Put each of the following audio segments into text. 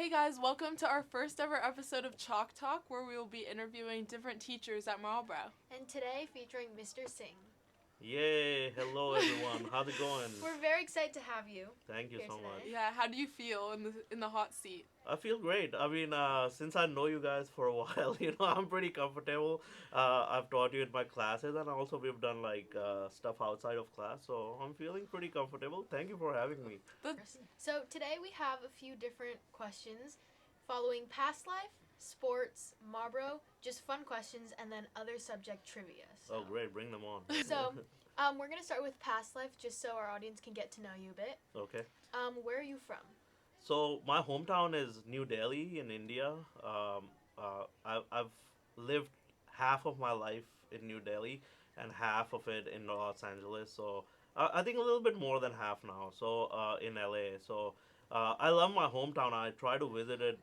Hey guys, welcome to our first ever episode of Chalk Talk, where we will be interviewing different teachers at Marlborough. And today featuring Mr. Singh. Yay! Hello everyone. How's it going? We're very excited to have you. Thank you here so today. much. Yeah, how do you feel in the hot seat? I feel great. I mean, since I know you guys for a while, I'm pretty comfortable. I've taught you in my classes, and also we've done like stuff outside of class, so I'm feeling pretty comfortable. Thank you for having me. So today we have a few different questions following past life, sports, Marlboro, just fun questions, and then other subject trivia. Oh, great! Bring them on. So we're going to start with past life just so our audience can get to know you a bit. Okay. Where are you from? So my hometown is New Delhi in India. I've lived half of my life in New Delhi and half of it in Los Angeles. So I think a little bit more than half now. So in LA. So I love my hometown. I try to visit it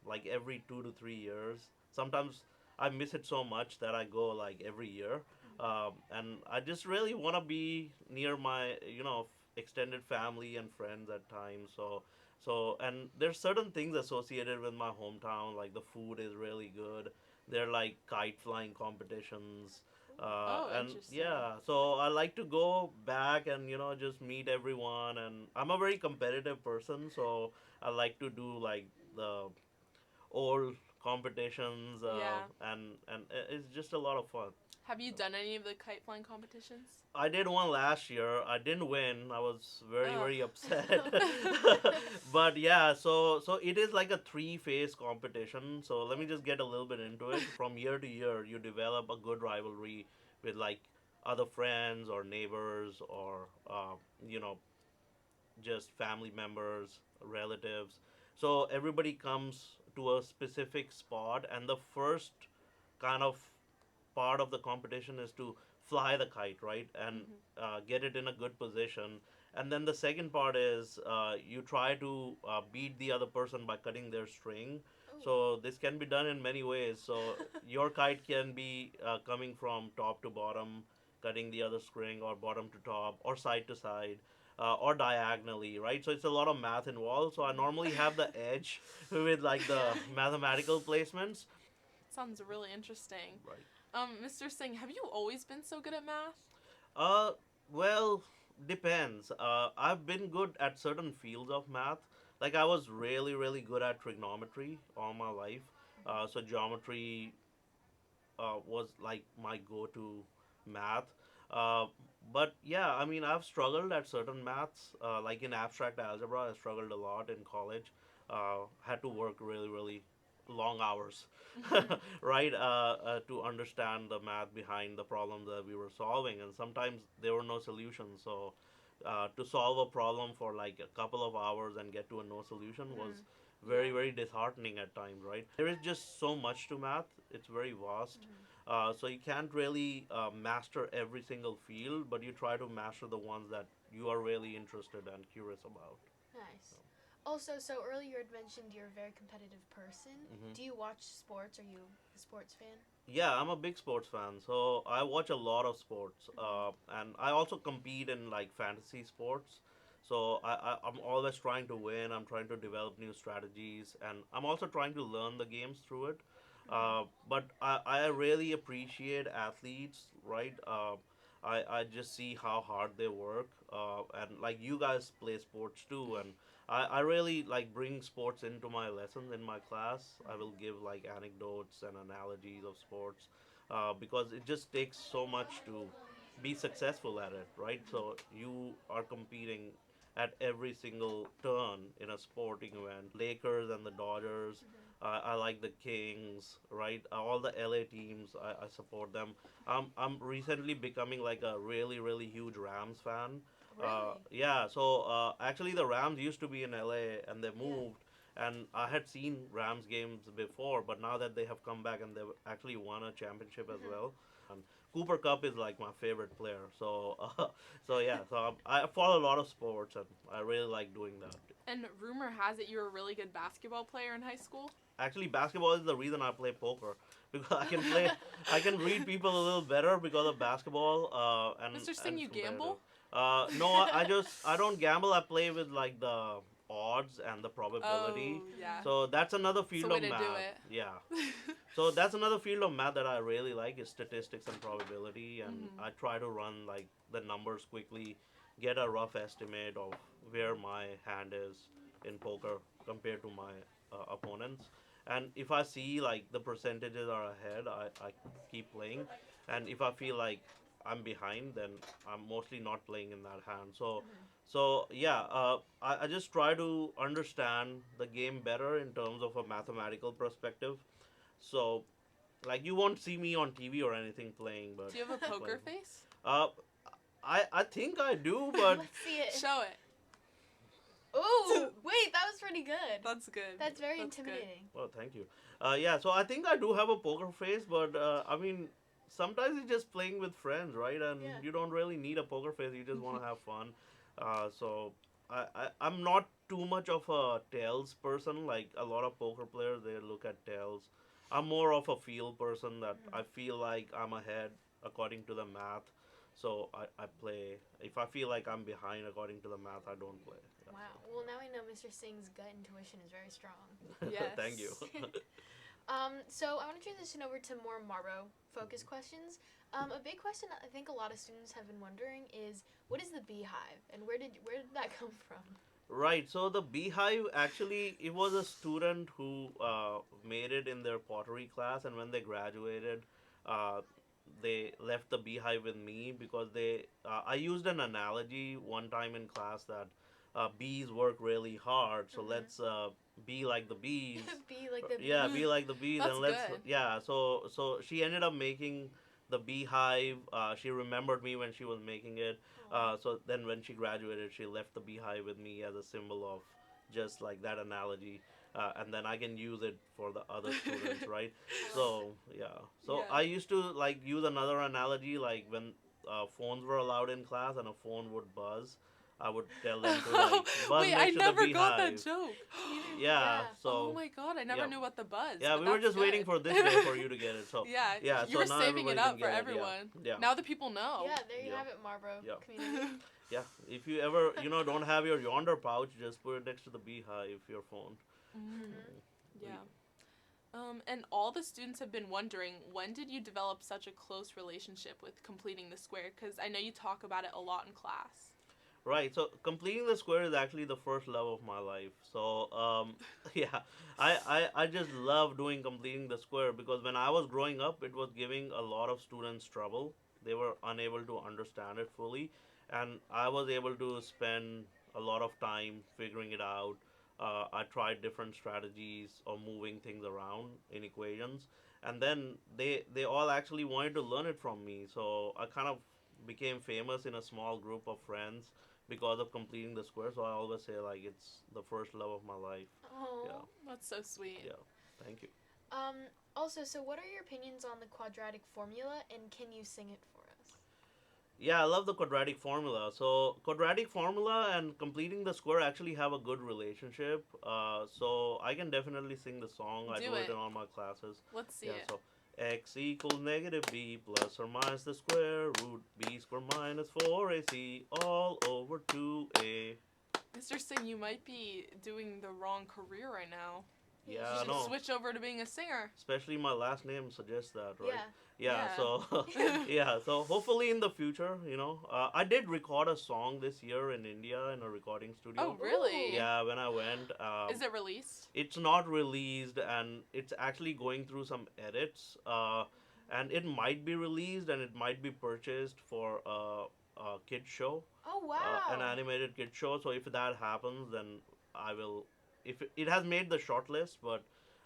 like every 2 to 3 years. Sometimes I miss it so much that I go like every year. And I just really want to be near my extended family and friends at times. And there's certain things associated with my hometown, like the food is really good. There are like kite flying competitions. And Interesting. yeah, so I like to go back and just meet everyone. And I'm a very competitive person, so I like to do like the old competitions. Yeah. And it's just a lot of fun. Have you done any of the kite flying competitions? I did one last year. I didn't win. I was very Oh. very upset. But yeah, so it is like a three-phase competition. So let me just get a little bit into it. From year to year, you develop a good rivalry with like other friends or neighbors or you know just family members, relatives. So everybody comes to a specific spot, and the first kind of part of the competition is to fly the kite, right, and get it in a good position. And then the second part is you try to beat the other person by cutting their string. So this can be done in many ways. So your kite can be coming from top to bottom, cutting the other string, or bottom to top, or side to side. Or diagonally, right? So it's a lot of math involved. So I normally have the edge with like the mathematical placements. Sounds really interesting. Right. Mr. Singh, have you always been so good at math? Uh, well, depends. I've been good at certain fields of math. Like I was really, really good at trigonometry all my life. So geometry was like my go-to math. Uh, but yeah, I mean, I've struggled at certain maths. Like in abstract algebra, I struggled a lot in college. Had to work really, really long hours, right, to understand the math behind the problems that we were solving. And sometimes there were no solutions. So to solve a problem for like a couple of hours and get to a no solution was very, Yeah. very disheartening at times, right? There is just so much to math. It's very vast. So you can't really master every single field, but you try to master the ones that you are really interested and curious about. Nice. Also, so earlier you had mentioned you're a very competitive person. Mhm. Do you watch sports? Are you a sports fan? Yeah, I'm a big sports fan, so I watch a lot of sports, and I also compete in like fantasy sports. So I'm always trying to win. I'm trying to develop new strategies, and I'm also trying to learn the games through it. But I really appreciate athletes, right? I just see how hard they work, and like you guys play sports too, and I really like bring sports into my lessons in my class. I will give like anecdotes and analogies of sports because it just takes so much to be successful at it, right? So you are competing at every single turn in a sporting event. Lakers and the Dodgers. I like the Kings, right? All the LA teams, I support them. I'm recently becoming like a really, really huge Rams fan. Really? Yeah, so actually the Rams used to be in LA and they Yeah. moved, and I had seen Rams games before, but now that they have come back and they've actually won a championship as well. And Cooper Cup is like my favorite player, so I follow a lot of sports and I really like doing that. And rumor has it you were a really good basketball player in high school. Actually, basketball is the reason I play poker because I can read people a little better because of basketball. Mr. And Singh, it's you competitive. gamble? No, I don't gamble. I play with like the odds and the probability. Oh, yeah. So that's another It's a field way of to do math. it. Yeah. So that's another field of math that I really like is statistics and probability, and Mhm. I try to run like the numbers quickly, get a rough estimate of where my hand is in poker compared to my opponents. And if I see like the percentages are ahead, I keep playing, and if I feel like I'm behind, then I'm mostly not playing in that hand. So Mhm. so yeah, I just try to understand the game better in terms of a mathematical perspective. So like you won't see me on TV or anything playing, but Do you have a poker playing. face? Uh, I think I do, but Let's see it. Show it. Ooh, wait, that was pretty good. That's good. That's very That's good. intimidating. oh, thank you. Yeah, so I think I do have a poker face, but I mean, sometimes it's just playing with friends, right? And Yeah. you don't really need a poker face. You just want to have fun. So I'm not too much of a tails person. Like a lot of poker players, they look at tails. I'm more of a feel person that I feel like I'm ahead according to the math. So I play. If I feel like I'm behind according to the math, I don't play. Yeah, Wow. Well, now we know Mr. Singh's gut intuition is very strong. so. Yes. Thank you. So I want to transition over to more Marbo focused questions. A big question that I think a lot of students have been wondering is what is the beehive and where did that come from? Right. So the beehive actually it was a student who made it in their pottery class, and when they graduated, uh, they left the beehive with me because they. I used an analogy one time in class that bees work really hard, so Mhm. let's be like the bees. Be like the Yeah, bee. be like the bees, That's and let's. good. Yeah. So she ended up making the beehive. She remembered me when she was making it. Aw. So then when she graduated, she left the beehive with me as a symbol of just like that analogy. And then I can use it for the other students, right? I like So yeah. So Yeah. I used to like use another analogy, like when phones were allowed in class and a phone would buzz, I would tell them to like buzz Wait, I next to the never got that beehive. joke. Yeah. Oh So my god, I never yeah. knew what the buzz. Yeah, but we were that's just waiting good. for this day for you to get it. So Yeah, yeah, you so were now saving it everybody up can for get it. everyone. Yeah. Now the people know. Yeah, there you Yeah. have it, Marbo Yeah. community. Yeah, if you ever don't have your yonder pouch, just put it next to the beehive, your phone. Mm, Mhm. yeah. And all the students have been wondering, when did you develop such a close relationship with completing the square? Because I know you talk about it a lot in class. Right. So completing the square is actually the first love of my life. So yeah, I just love doing completing the square because when I was growing up, it was giving a lot of students trouble. They were unable to understand it fully, and I was able to spend a lot of time figuring it out. I tried different strategies of moving things around in equations, and then they all actually wanted to learn it from me. So I kind of became famous in a small group of friends because of completing the square. So I always say like it's the first love of my life. Oh. Yeah, That's so sweet. yeah. Thank you. Um. Also, so what are your opinions on the quadratic formula, and can you sing it for us? Yeah, I love the quadratic formula. So quadratic formula and completing the square actually have a good relationship. So I can definitely sing the song. I Do do it it. in all my classes. Let's see Yeah. it. So x equals negative b plus or minus the square root b squared minus 4ac all over 2a. Mr. Singh, you might be doing the wrong career right now. Yeah, Yeah, You I should know. switch over to being a singer. Especially my last name suggests that, right? Yeah. Yeah. Yeah. So yeah. So hopefully in the future, I did record a song this year in India in a recording studio. Oh, really? Yeah, when I went. Is it released? It's not released, and it's actually going through some edits. And it might be released, and it might be purchased for a kid show, Oh wow. an animated kid show. So if that happens, then I will. If it has made the shortlist, but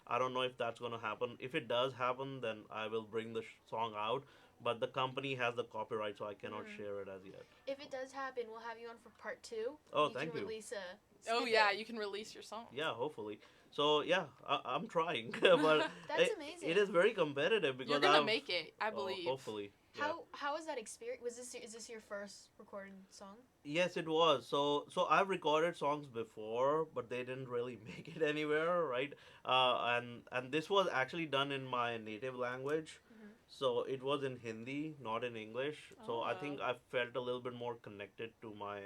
I don't know if that's gonna happen. If it does happen, then I will bring the song out. But the company has the copyright, so I cannot Mhm. share it as yet. If it does happen, we'll have you on for part 2. Oh, you thank can you. release a. Oh, snippet. yeah, you can release your song. Yeah, hopefully. So yeah, I'm trying, but That's amazing. it is very competitive because You're gonna I've, make it, I oh, believe. hopefully. Yeah. How was that experience? Is this your first recorded song? Yes, it was. So I've recorded songs before, but they didn't really make it anywhere, right? And this was actually done in my native language, Mhm. so it was in Hindi, not in English. So I think Oh. I felt a little bit more connected to my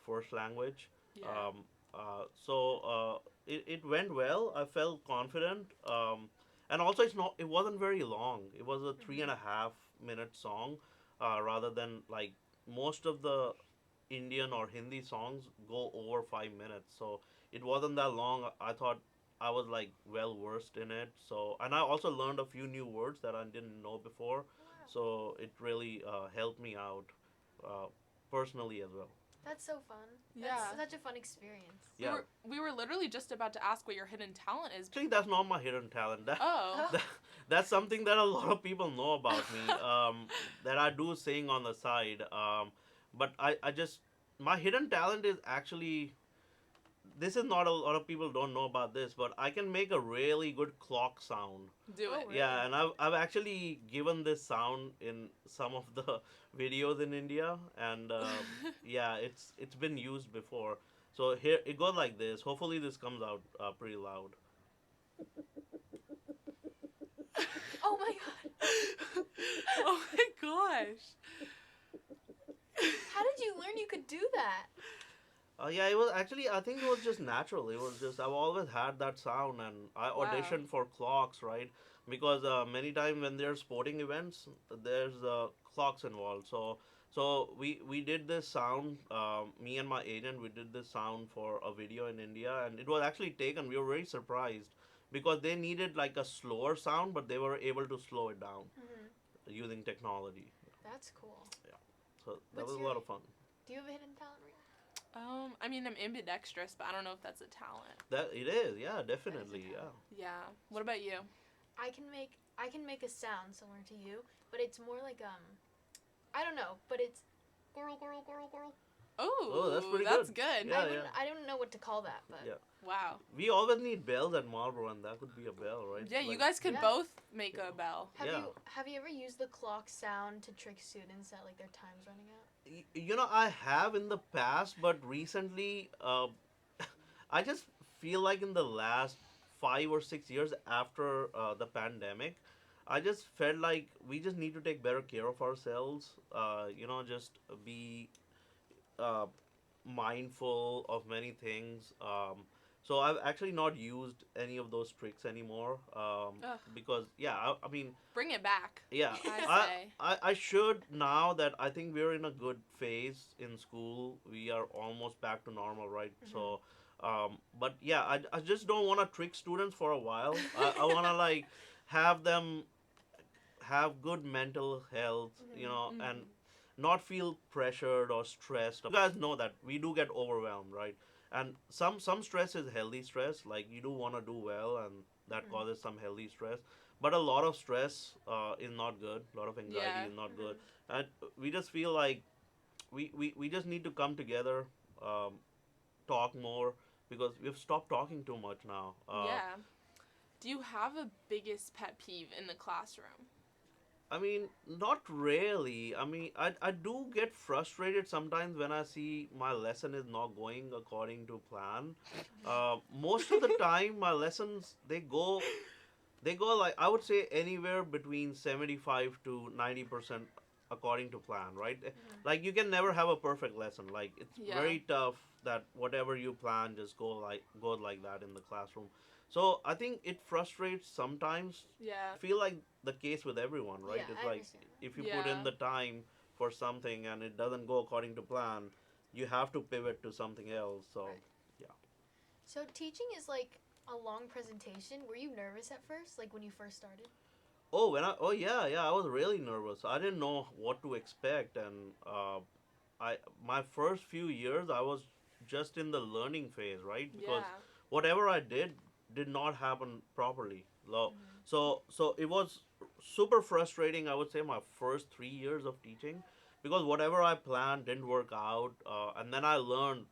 first language. Yeah. It went well. I felt confident, and also it wasn't very long. It was a three and Mhm. a half minute song, rather than like most of the Indian or Hindi songs go over 5 minutes. So it wasn't that long. I thought I was like well versed in it. So and I also learned a few new words that I didn't know before. Wow. So it really helped me out uh, personally as well. That's so fun. That's Yeah. such a fun experience. We Yeah. were we were literally just about to ask what your hidden talent is. Actually, that's not my hidden talent. Oh. Oh. That that's something that a lot of people know about me. That I do sing on the side. But I just my hidden talent is actually this is not a lot of people don't know about this, but I can make a really good clock sound. Do Oh, it. really? Yeah, and I've actually given this sound in some of the videos in India, and yeah, it's been used before. So here it goes like this. Hopefully, this comes out pretty loud. Oh my god. Oh my gosh. How did you learn you could do that? Yeah, it was actually. I think it was just natural. It was just I've always had that sound, and I Wow. auditioned for clocks, right? Because many times when there's sporting events, there's clocks involved. So we did this sound. Me and my agent, we did this sound for a video in India, and it was actually taken. We were very surprised because they needed like a slower sound, but they were able to slow it down Mhm. using technology. That's cool. Yeah, so that What's was a your? lot of fun. Do you have a hidden talent, Rhea? I mean, I'm ambidextrous, but I don't know if that's a talent. That it is, yeah, That is a definitely, yeah. talent. Yeah. What about you? I can make a sound similar to you, but it's more like I don't know, but it's gorl gorl gorl gorl. Oh, that's Oh, pretty that's good. good. Yeah, I don't know what to call that, but Yeah. Wow. We always need bells at Marlboro, and that could be a bell, right? Yeah, you Like, guys could Yeah. both make Yeah. a bell. have Yeah. you ever used the clock sound to trick students that like their time's running out? I have in the past, but recently, I just feel like in the last 5 or 6 years after the pandemic, I just felt like we just need to take better care of ourselves. Just be uh, mindful of many things. So I've actually not used any of those tricks anymore, Ugh. because yeah, I mean Bring it back. yeah, I say. I should now that I think we're in a good phase in school. We are almost back to normal, right? Mhm. So, but yeah, I just don't want to trick students for a while. I want to like have them have good mental health, Mhm. and Mhm. not feel pressured or stressed. You guys know that we do get overwhelmed, right? And some stress is healthy stress, like you do want to do well, and that Mhm. causes some healthy stress. But a lot of stress is not good. A lot of anxiety Yeah. is not good, Mhm. and we just feel like we just need to come together, talk more because we've stopped talking too much now. Yeah. Do you have a biggest pet peeve in the classroom? I mean, not really. I mean, I do get frustrated sometimes when I see my lesson is not going according to plan. Mhm. Most of the time, my lessons they go like I would say anywhere between 75 to 90% according to plan, right? Mhm. Like you can never have a perfect lesson. Like it's Yeah. very tough that whatever you plan just goes like that in the classroom. So I think it frustrates sometimes. Yeah. I feel like the case with everyone, right? Yeah, It's I like understand that. if you put in Yeah. the time for something and it doesn't go according to plan, you have to pivot to something else. So Right. yeah. So teaching is like a long presentation. Were you nervous at first, like when you first started? Oh yeah, I was really nervous. I didn't know what to expect, and I my first few years I was just in the learning phase, right? Because Yeah. whatever I did not happen properly. Mhm. So it was super frustrating. I would say my first 3 years of teaching, because whatever I planned didn't work out, and then I learned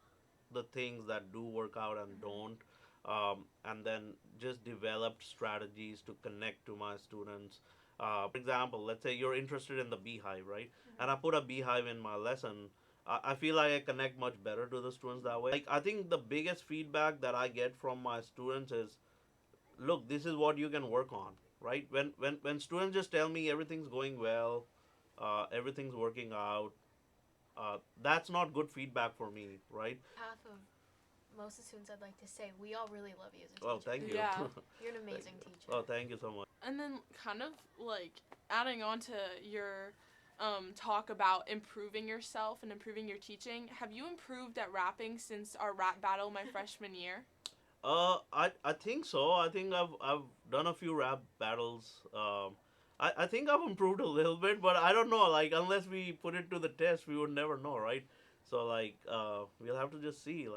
the things that do work out and Mhm. don't, and then just developed strategies to connect to my students. For example, let's say you're interested in the beehive, right? And I Mhm. put a beehive in my lesson. I feel like I connect much better to the students that way. Like I think the biggest feedback that I get from my students is, look, this is what you can work on, right? When students just tell me everything's going well, everything's working out, that's not good feedback for me, right? Half of most of the students, I'd like to say we all really love you as a Oh, teacher. thank you. Yeah. You're an Thank amazing you. teacher. Oh, thank you so much. And then kind of like adding on to your talk about improving yourself and improving your teaching, have you improved at rapping since our rap battle my freshman year? I think so. I think I've done a few rap battles. I think I've improved a little bit, but I don't know. Like unless we put it to the test, we would never know, right? So like, we'll have to just see.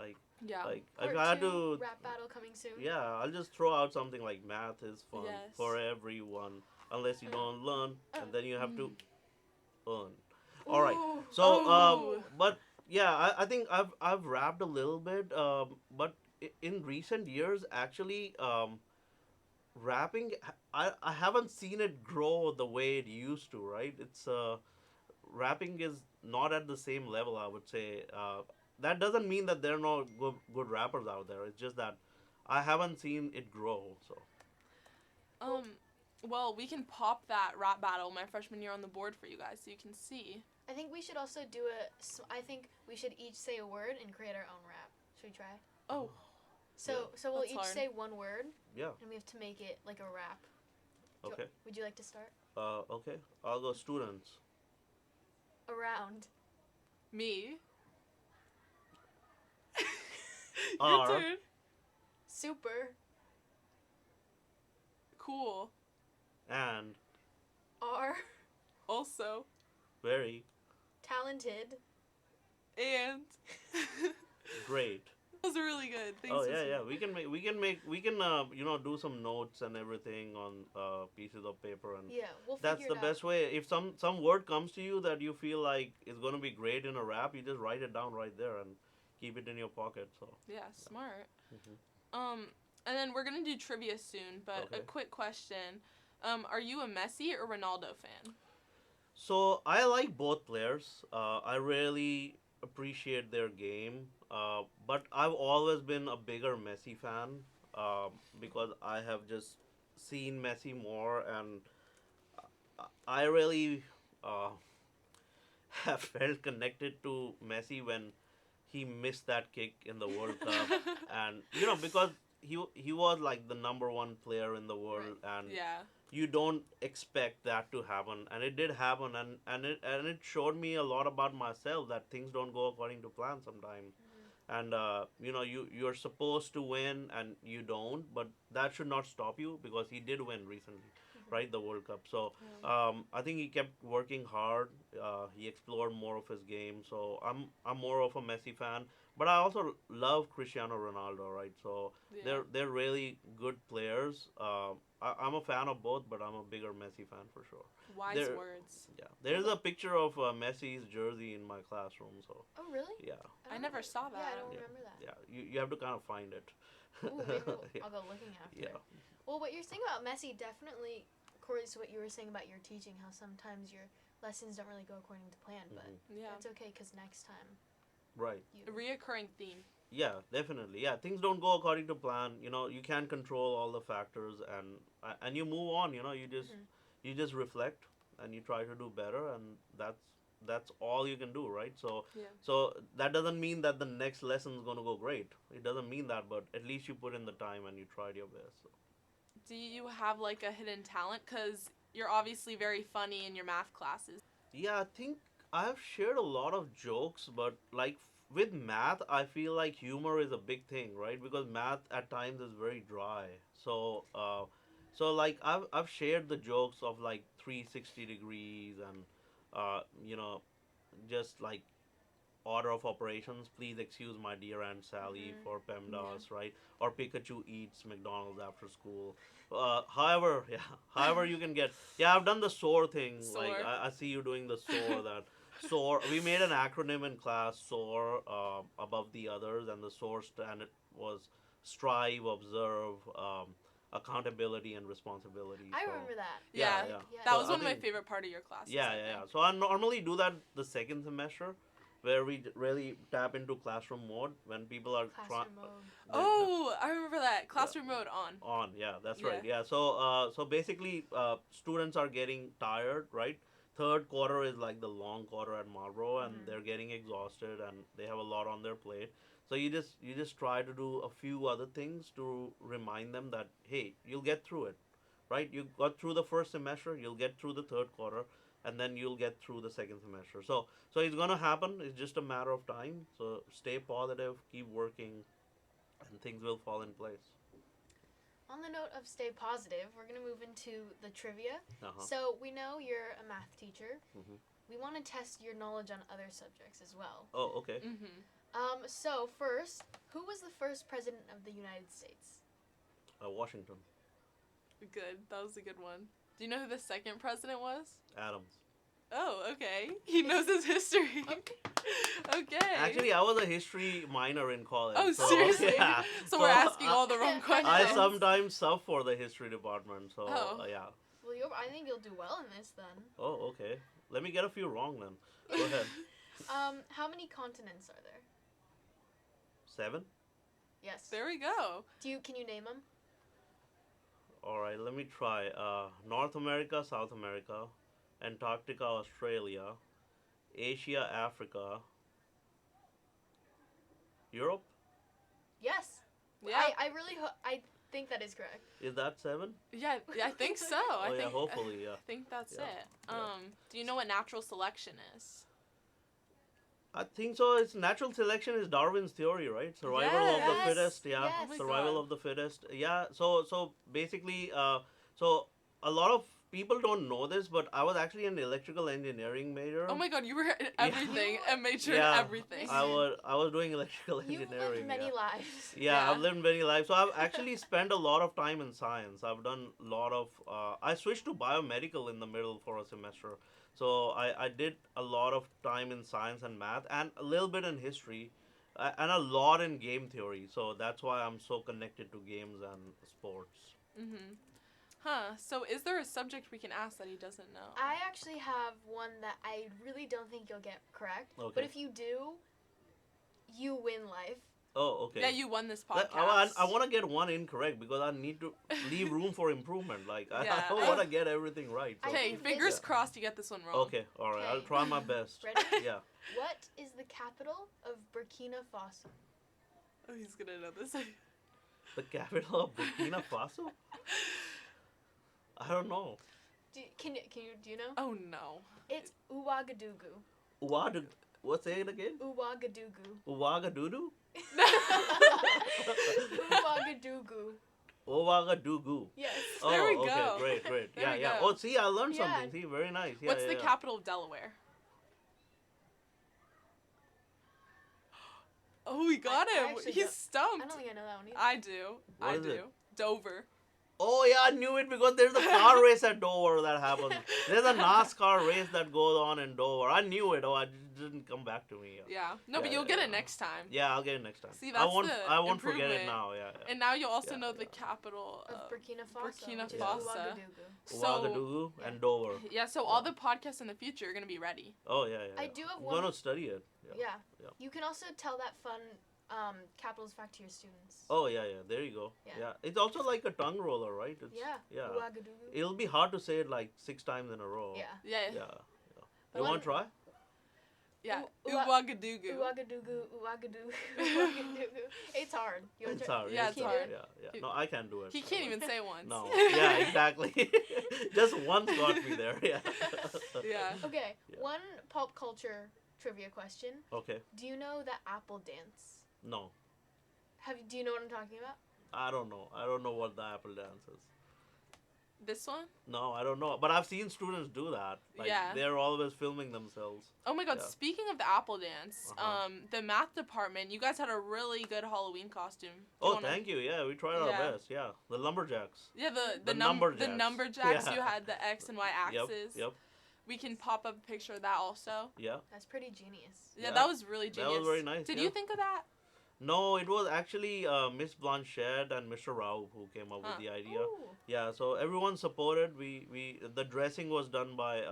Yeah. Like if Part I had 2 to, rap battle coming soon. yeah, I'll just throw out something like math is fun Yes. for everyone, unless you don't learn, and then you have to earn. All right. Ooh. So, Oh. but yeah, I think I've rapped a little bit, but in recent years, actually, rapping, I haven't seen it grow the way it used to, right? It's rapping is not at the same level, I would say. That doesn't mean that there are no good rappers out there. It's just that I haven't seen it grow. So Um, well, we can pop that rap battle my freshman year on the board for you guys so you can see. I think we should also do I think we should each say a word and create our own rap. Should we try? Oh, So we'll That's each hard. say one word yeah, and we have to make it like a rap. okay, Would you like to start? okay. I'll go students. Around. me. R. Your turn. Super. Cool. And Are. Also. very Talented. And. great. That was really good. Thanks. Oh yeah, Susan. yeah. We can do some notes and everything on pieces of paper, and Yeah, we'll that's figure the it out. best way. If some word comes to you that you feel like is gonna be great in a rap, you just write it down right there and keep it in your pocket. So Yeah, smart. Mhm. And then we're gonna do trivia soon, but a Okay. quick question. Are you a Messi or Ronaldo fan? So I like both players. I really appreciate their game. But I've always been a bigger Messi fan because I have just seen Messi more, and I really uh, have felt connected to Messi when he missed that kick in the World Cup, and because he was like the number one player in the world, and Yeah. you don't expect that to happen, and it did happen, and it showed me a lot about myself that things don't go according to plan sometimes, and you're supposed to win and you don't, but that should not stop you because he did win recently, right, the World Cup. So I think he kept working hard. He explored more of his game. So I'm more of a Messi fan, but I also love Cristiano Ronaldo, right? So Yeah. they're really good players. I'm a fan of both, but I'm a bigger Messi fan for sure. Wise There- words. Yeah, there's a picture of Messi's jersey in my classroom. So Oh, really? yeah, I don't never know. saw Yeah, I that. don't Yeah. remember that. yeah, you have to kind of find it. Ooh, maybe yeah. I'll go looking after. Yeah. Well, what you're saying about Messi definitely correlates to what you were saying about your teaching, how sometimes your lessons don't really go according to plan, but Mhm. Yeah. that's okay because next time Right. A reoccurring theme. Yeah, definitely. Yeah, things don't go according to plan. You can't control all the factors, and you move on. You just reflect and you try to do better, and that's all you can do, right? So Yeah. so that doesn't mean that the next lesson is gonna go great. It doesn't mean that, but at least you put in the time and you tried your best. So. Do you have like a hidden talent? Because you're obviously very funny in your math classes. Yeah, I think I've shared a lot of jokes, but like with math, I feel like humor is a big thing, right? Because math at times is very dry. So like I've shared the jokes of like 360 degrees and uh, you know, just like order of operations. Please excuse my dear Aunt Sally for PEMDAS, right? Or Pikachu eats McDonald's after school. However, yeah, however you can get. Yeah, I've done the SOAR thing. Like SOAR. I see you doing the SOAR. That SOAR. We made an acronym in class. SOAR above the others, and the SOAR standard was strive, observe, accountability, and responsibility. I So, remember that. Yeah. yeah. That So was I one of my think- favorite part of your classes. Yeah, I yeah, yeah. think. So I normally do that the second semester, where we really tap into classroom mode when people are Classroom mode. Oh, I remember that. Classroom mode on. on. Yeah, that's Yeah. right. Yeah. So basically, students are getting tired, right? Third quarter is like the long quarter at Marlboro, and they're getting exhausted, and they have a lot on their plate. So you just try to do a few other things to remind them that hey, you'll get through it, right? You got through the first semester, you'll get through the third quarter, and then you'll get through the second semester. So it's gonna happen. It's just a matter of time. So stay positive, keep working, and things will fall in place. On the note of stay positive, we're going to move into the trivia. Uh-huh. So we know you're a math teacher. Mhm. We want to test your knowledge on other subjects as well. Oh, okay. So first, who was the first president of the United States? Washington. Good. That was a good one. Do you know who the second president was? Adams. Oh, okay. He knows his history. Okay. Actually, I was a history minor in college. Oh, so, seriously? Yeah. So we're asking all the wrong questions. I sometimes sub for the history department. So Oh. yeah. Well, I think you'll do well in this then. Oh, okay. Let me get a few wrong then. Go ahead. How many continents are there? 7. Yes. There we go. Can you name them? All right. Let me try. North America, South America, Antarctica, Australia, Asia, Africa, Europe. Yes. Yeah. I think that is correct. Is that 7? Yeah, I think so. Oh I yeah, think, hopefully, yeah. I think that's Yeah. it. Yeah. Do you know what natural selection is? I think so. It's natural selection is Darwin's theory, right? Survival of the Yes. fittest. Yeah, Yes. Oh my survival God. of the fittest. Yeah. So basically, so a lot of people don't know this, but I was actually an electrical engineering major. Oh my god, you were in everything You- and made sure Yeah. everything. I was doing electrical You've engineering. lived many yeah. lives. Yeah, I've lived many lives. So I've actually spent a lot of time in science. I've done a lot of. I switched to biomedical in the middle for a semester. So I did a lot of time in science and math, and a little bit in history, and a lot in game theory. So that's why I'm so connected to games and sports. Huh. So is there a subject we can ask that he doesn't know? I actually have one that I really don't think you'll get correct. Okay. But if you do, you win life. Oh, okay. Yeah, you won this Let- podcast. I want to get one incorrect because I need to leave room for improvement. Like I Yeah. don't want to get everything right. So. Okay, think fingers this- crossed you get this one wrong. Okay, all right. I'll Okay. try my best. Ready? Yeah. What is the capital of Burkina Faso? Oh, he's gonna know this. The capital of Burkina Faso? I don't know. Do you know? Oh no. It's Ouagadougou. What's it again? Ouagadougou. Ouagadougou? Ouagadougou. Ouagadougou. Yes. Oh, There we okay, go. great. There yeah, we yeah. go. Oh, see, I learned Yeah. something. See, very nice. Yeah, What's yeah, the yeah. capital of Delaware? Oh, we got I him. actually He's don't- stumped. I don't think I know that one either. I do. What I is do. it? Dover. Oh, yeah, I knew it because there's a car race at Dover that happens. There's a NASCAR race that goes on in Dover. I knew it. Oh, it didn't come back to me. Yeah. No, but Yeah, you'll get yeah. it next time. Yeah, I'll get it next time. See, I that's won't. the I won't forget it improvement. now. Yeah. yeah. And now you'll also Yeah, know the yeah. capital Of of Burkina Faso. Burkina which is Faso. Ouagadougou. So Ouagadougou and Dover. yeah, so all the podcasts in the future are gonna be ready. Oh yeah, yeah. I yeah. do have I'm one. gonna study it. Yeah. Yeah. Yeah. You can also tell that fun capitals fact to your students. Oh yeah, yeah. There you go. Yeah. Yeah. It's also like a tongue roller, right? It's, Yeah. Yeah. Ouagadougou. It'll be hard to say it like 6 times in a row. Yeah. Yeah. Yeah. But You want one- to try? Yeah. Oua- Ouagadougou. Ouagadougou. Ouagadougou. Ouagadougou. It's hard. You wanna It's try? hard. Yeah, it's it's hard. hard. Yeah, yeah. No, I can't do it. He can't even say once. No. Yeah, exactly. Just once got me there. Yeah. Yeah. Okay. Yeah. One pop culture trivia question. Okay. Do you know the apple dance? No, Do you know what I'm talking about? I don't know. I don't know what the apple dance is. This one? No, I don't know. But I've seen students do that. Like, Yeah. They're always filming themselves. Oh my god, Yeah. speaking of the apple dance, Uh-huh. the math department, you guys had a really good Halloween costume. Do you Oh, wanna- thank you. Yeah, we tried our Yeah. best. Yeah, the lumberjacks. Yeah, the The numberjacks. numberjacks. You Yeah. had the X and Y axis. Yep. We can pop up a picture of that also. Yeah. That's pretty genius. Yeah, Yeah. that was really That genius. was very nice, Did yeah. you think of that? No, it was actually Miss Blanchett and Mr. Rao who came up Huh. with the idea. Ooh. Yeah, so everyone supported. We the dressing was done by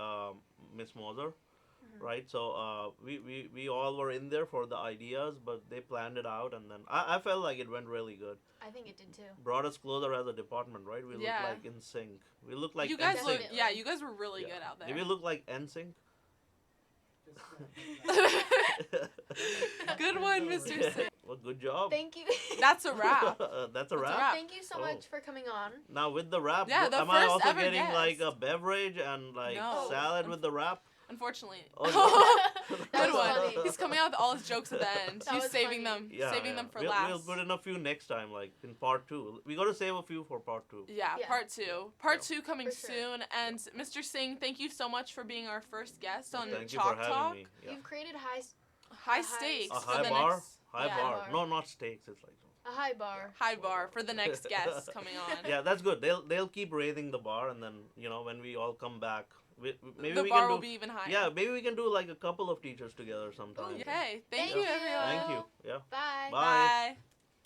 Miss Moser, Mhm. right? So we all were in there for the ideas, but they planned it out, and then I felt like it went really good. I think it did too. Brought us closer as a department, right? We Yeah. look like in sync. We look like you guys NSYNC. look, Definitely. yeah, you guys were really Yeah. good out there. Did we look like NSYNC? Good one, Mr. Singh. Well, good job. Thank you. That's a wrap. That's a a wrap. wrap. Thank you so Oh. much for coming on. Now with the wrap, Yeah, the am I first also ever getting like guest. a beverage and like No. salad with the wrap? Unfortunately. Oh, That Good was one. funny. He's coming out with all his jokes at the end. That He's was saving funny. them, saving them for we'll, last. We'll put in a few next time, like in part 2. We got to save a few for part 2. Yeah, Yeah. part 2. Part 2 coming For sure. soon. And Mr. Singh, thank you so much for being our first guest on Thank you Chalk for having Talk. me. Yeah. You've created High stakes A for high the bar? next High yeah. bar. bar. No, not steaks. It's like a high bar. high bar for the next guest coming on. yeah, that's good. They'll keep raising the bar, and then when we all come back, maybe The we bar can do. will be even higher. Yeah, maybe we can do like a couple of teachers together sometime. Okay. Thank Thank you, you. everyone. Thank you. Yeah. Bye. Bye. Bye.